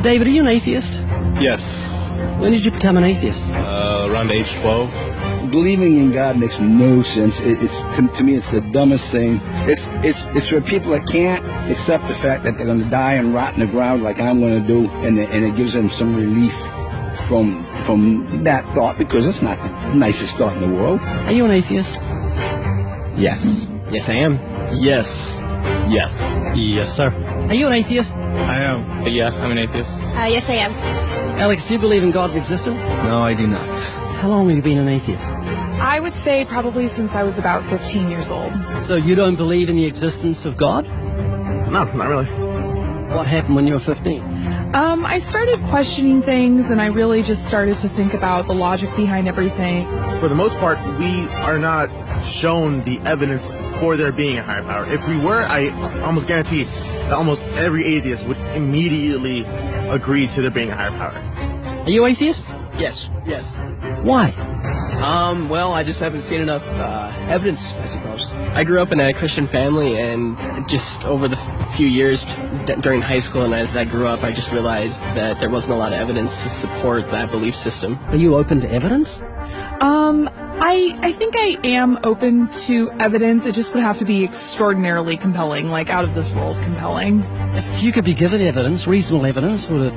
David, are you an atheist? Yes. When did you become an atheist? Around age 12. Believing in God makes no sense. To me, it's the dumbest thing. It's for people that can't accept the fact that they're going to die and rot in the ground like I'm going to do, and it gives them some relief from that thought, because it's not the nicest thought in the world. Are you an atheist? Yes. Yes, I am. Yes. Yes. Yes, sir. Are you an atheist? I am. Yeah, I'm an atheist. Yes, I am. Alex, do you believe in God's existence? No, I do not. How long have you been an atheist? I would say probably since I was about 15 years old. So you don't believe in the existence of God? No, not really. What happened when you were 15? I started questioning things, and I really just started to think about the logic behind everything. For the most part, we are not shown the evidence for there being a higher power. If we were, I almost guarantee that almost every atheist would immediately agree to there being a higher power. Are you atheists? Yes. Yes. Why? Well, I just haven't seen enough evidence, I suppose. I grew up in a Christian family, and just over the few years during high school and as I grew up, I just realized that there wasn't a lot of evidence to support that belief system. Are you open to evidence? I think I am open to evidence. It just would have to be extraordinarily compelling, like out of this world compelling. If you could be given evidence, reasonable evidence, would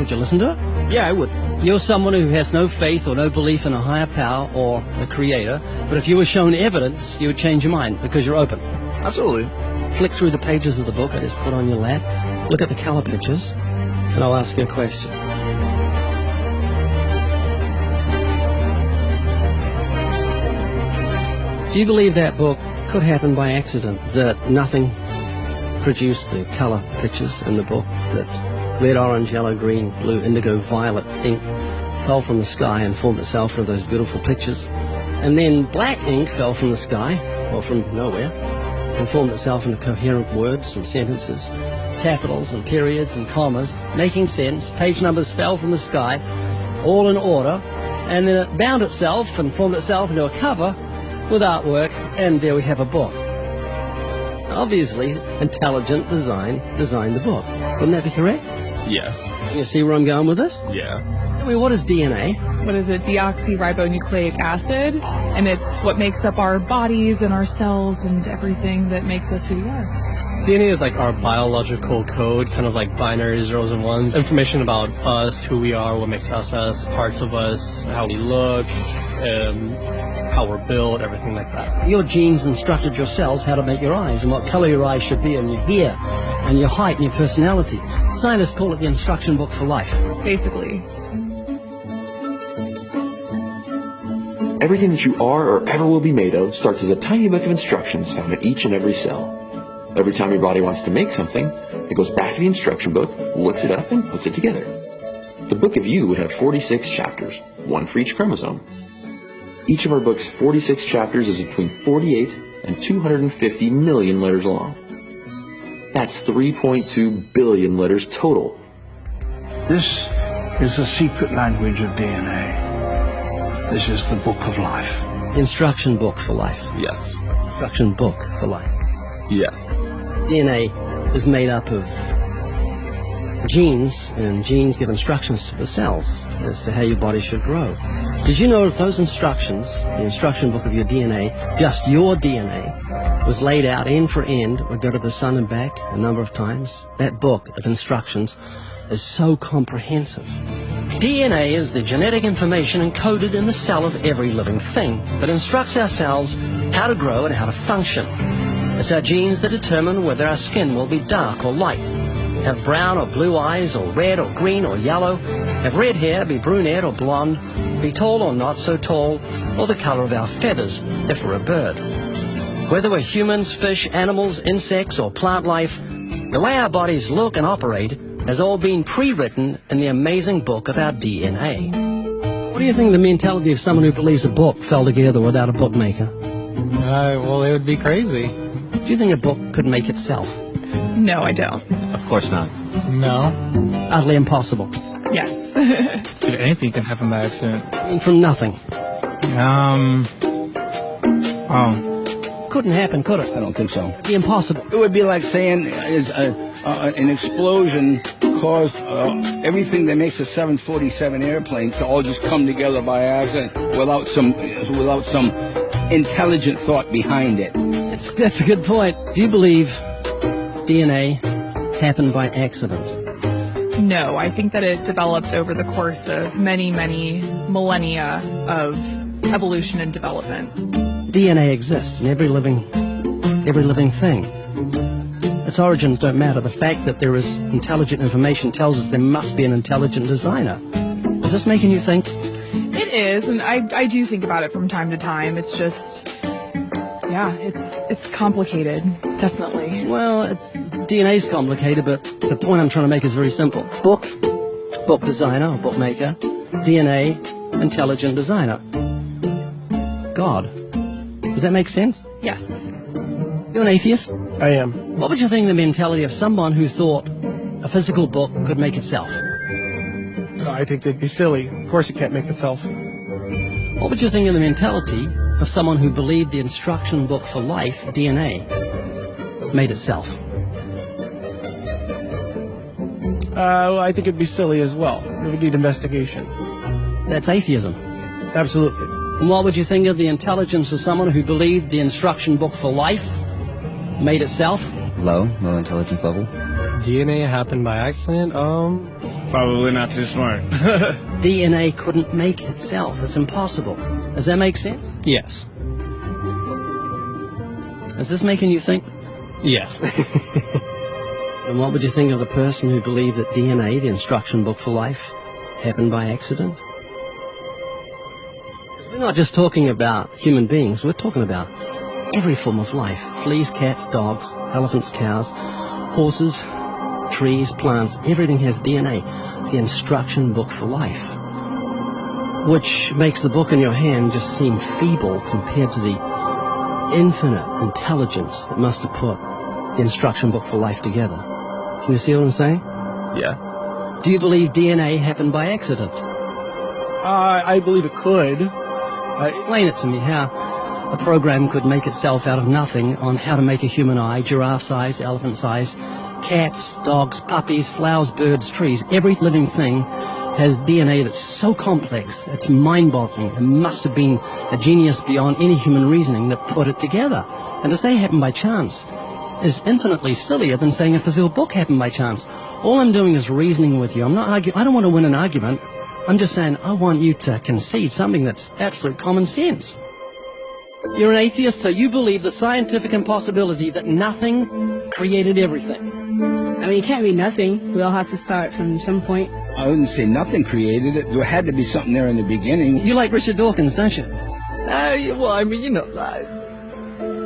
you listen to it? Yeah, I would. You're someone who has no faith or no belief in a higher power or a creator, but if you were shown evidence, you would change your mind because you're open. Absolutely. Flick through the pages of the book I just put on your lap, look at the color pictures, and I'll ask you a question. Do you believe that book could happen by accident, that nothing produced the color pictures in the book, that red, orange, yellow, green, blue, indigo, violet ink fell from the sky and formed itself into those beautiful pictures, and then black ink fell from the sky, or from nowhere, and formed itself into coherent words and sentences, capitals and periods and commas, making sense. Page numbers fell from the sky, all in order, and then it bound itself and formed itself into a cover with artwork, and there we have a book. Obviously, intelligent design designed the book. Wouldn't that be correct? Yeah. You see where I'm going with this? Yeah. Tell me, what is DNA? What is it? Deoxyribonucleic acid. And it's what makes up our bodies and our cells and everything that makes us who we are. DNA is like our biological code, kind of like binary zeros and ones. Information about us, who we are, what makes us us, parts of us, how we look, how we're built, everything like that. Your genes instructed your cells how to make your eyes and what color your eyes should be, and your hair and your height and your personality. Scientists call it the instruction book for life. Basically. Everything that you are or ever will be made of starts as a tiny book of instructions found in each and every cell. Every time your body wants to make something, it goes back to the instruction book, looks it up, and puts it together. The book of you would have 46 chapters, one for each chromosome. Each of our book's 46 chapters is between 48 and 250 million letters long. That's 3.2 billion letters total. This is the secret language of DNA. This is the book of life. Instruction book for life. Yes. Instruction book for life. Yes. DNA is made up of genes, and genes give instructions to the cells as to how your body should grow. Did you know if those instructions, the instruction book of your DNA, just your DNA, was laid out end for end, would go to the sun and back a number of times? That book of instructions is so comprehensive. DNA is the genetic information encoded in the cell of every living thing that instructs our cells how to grow and how to function. It's our genes that determine whether our skin will be dark or light, have brown or blue eyes, or red or green or yellow, have red hair, be brunette or blonde, be tall or not so tall, or the color of our feathers if we're a bird. Whether we're humans, fish, animals, insects, or plant life, the way our bodies look and operate has all been pre-written in the amazing book of our DNA. What do you think of the mentality of someone who believes a book fell together without a bookmaker? Well, it would be crazy. Do you think a book could make itself? No, I don't. Of course not. No. Utterly impossible. Yes. Dude, anything can happen by accident. I mean, from nothing. Couldn't happen, could it? I don't think so. It'd be impossible. It would be like saying an explosion caused everything that makes a 747 airplane to all just come together by accident without some intelligent thought behind it. That's a good point. Do you believe DNA happened by accident? No, I think that it developed over the course of many, many millennia of evolution and development. DNA exists in every living thing. Its origins don't matter. The fact that there is intelligent information tells us there must be an intelligent designer. Is this making you think? It is, and I do think about it from time to time. It's just, yeah, it's complicated, definitely. Well, DNA's complicated, but the point I'm trying to make is very simple. Book designer, or bookmaker, DNA, intelligent designer. God. Does that make sense? Yes. You're an atheist? I am. What would you think of the mentality of someone who thought a physical book could make itself? I think they'd be silly. Of course it can't make itself. What would you think of the mentality of someone who believed the instruction book for life, DNA, made itself? I think it'd be silly as well. It would need investigation. That's atheism. Absolutely. And what would you think of the intelligence of someone who believed the instruction book for life made itself? Low intelligence level. DNA happened by accident? Probably not too smart. DNA couldn't make itself. It's impossible. Does that make sense? Yes. Is this making you think? Yes. And what would you think of the person who believed that DNA, the instruction book for life, happened by accident? We're not just talking about human beings, we're talking about every form of life. Fleas, cats, dogs, elephants, cows, horses, trees, plants, everything has DNA, the instruction book for life. Which makes the book in your hand just seem feeble compared to the infinite intelligence that must have put the instruction book for life together. Can you see what I'm saying? Yeah. Do you believe DNA happened by accident? I believe it could. Explain it to me, how a program could make itself out of nothing on how to make a human eye, giraffe size, elephant size, cats, dogs, puppies, flowers, birds, trees. Every living thing has DNA that's so complex, it's mind-boggling. It must have been a genius beyond any human reasoning that put it together. And to say it happened by chance is infinitely sillier than saying a physical book happened by chance. All I'm doing is reasoning with you. I'm not arguing. I don't want to win an argument. I'm just saying I want you to concede something that's absolute common sense. You're an atheist, so you believe the scientific impossibility that nothing created everything. I mean, it can't be nothing. We all have to start from some point. I wouldn't say nothing created it. There had to be something there in the beginning. You like Richard Dawkins, don't you? Well, I mean,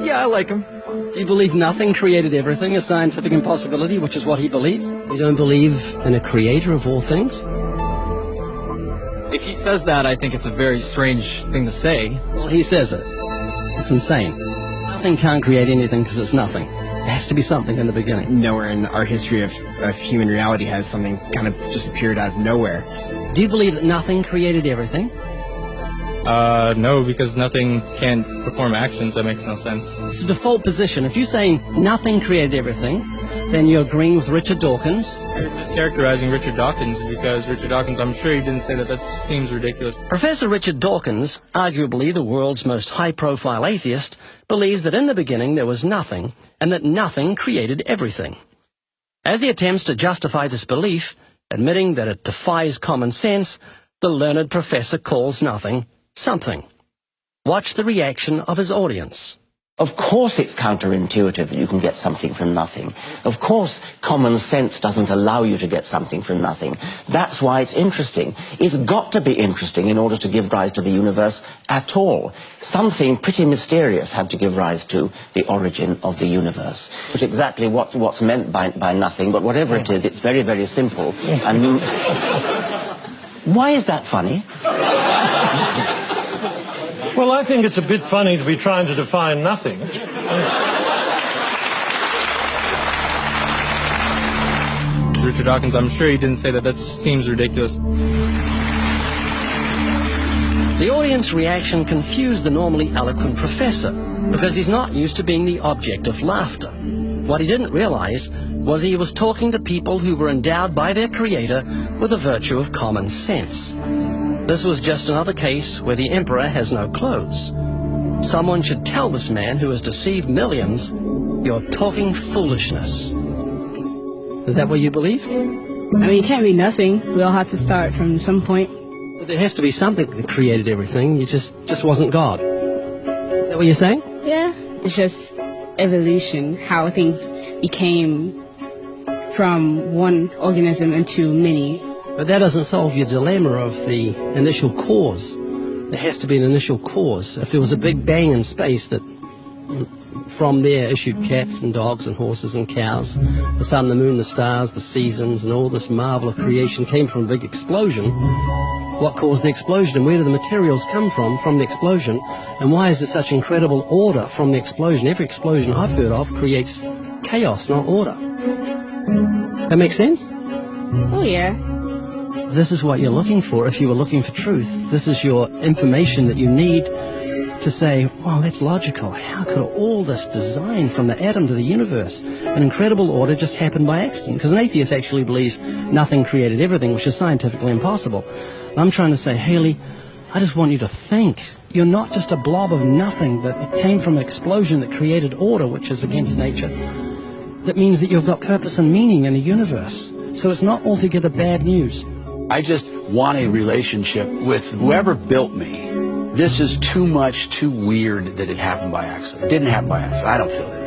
yeah, I like him. Do you believe nothing created everything, a scientific impossibility, which is what he believes? You don't believe in a creator of all things? If he says that, I think it's a very strange thing to say. Well, he says it. It's insane. Nothing can't create anything because it's nothing. There has to be something in the beginning. Nowhere in our history of human reality has something kind of just appeared out of nowhere. Do you believe that nothing created everything? No, because nothing can perform actions. That makes no sense. It's a default position. If you're saying nothing created everything, then you're agreeing with Richard Dawkins. You're mischaracterizing Richard Dawkins, because Richard Dawkins, I'm sure he didn't say that. That seems ridiculous. Professor Richard Dawkins, arguably the world's most high-profile atheist, believes that in the beginning there was nothing, and that nothing created everything. As he attempts to justify this belief, admitting that it defies common sense, the learned professor calls nothing something. Watch the reaction of his audience. Of course it's counterintuitive that you can get something from nothing. Of course common sense doesn't allow you to get something from nothing. That's why it's interesting. It's got to be interesting in order to give rise to the universe at all. Something pretty mysterious had to give rise to the origin of the universe. It's exactly what's meant by nothing, but whatever it is, it's very, very simple. And why is that funny? Well, I think it's a bit funny to be trying to define nothing. Richard Dawkins, I'm sure he didn't say that. That seems ridiculous. The audience reaction confused the normally eloquent professor because he's not used to being the object of laughter. What he didn't realize was he was talking to people who were endowed by their creator with the virtue of common sense. This was just another case where the emperor has no clothes. Someone should tell this man who has deceived millions, "You're talking foolishness." Is that what you believe? I mean, it can't be nothing. We all have to start from some point. But there has to be something that created everything. You just wasn't God. Is that what you're saying? Yeah, it's just evolution, how things became from one organism into many. But that doesn't solve your dilemma of the initial cause. There has to be an initial cause. If there was a big bang in space that from there issued cats and dogs and horses and cows, the sun, the moon, the stars, the seasons, and all this marvel of creation came from a big explosion, what caused the explosion, and where do the materials come from the explosion, and why is there such incredible order from the explosion? Every explosion I've heard of creates chaos, not order. That makes sense? Oh, yeah. This is what you're looking for if you were looking for truth. This is your information that you need to say, well, that's logical. How could all this design from the atom to the universe, an incredible order, just happen by accident? Because an atheist actually believes nothing created everything, which is scientifically impossible. I'm trying to say, Haley, I just want you to think. You're not just a blob of nothing that came from an explosion that created order, which is against nature. That means that you've got purpose and meaning in the universe. So it's not altogether bad news. I just want a relationship with whoever built me. This is too much, too weird that it happened by accident. It didn't happen by accident. I don't feel that.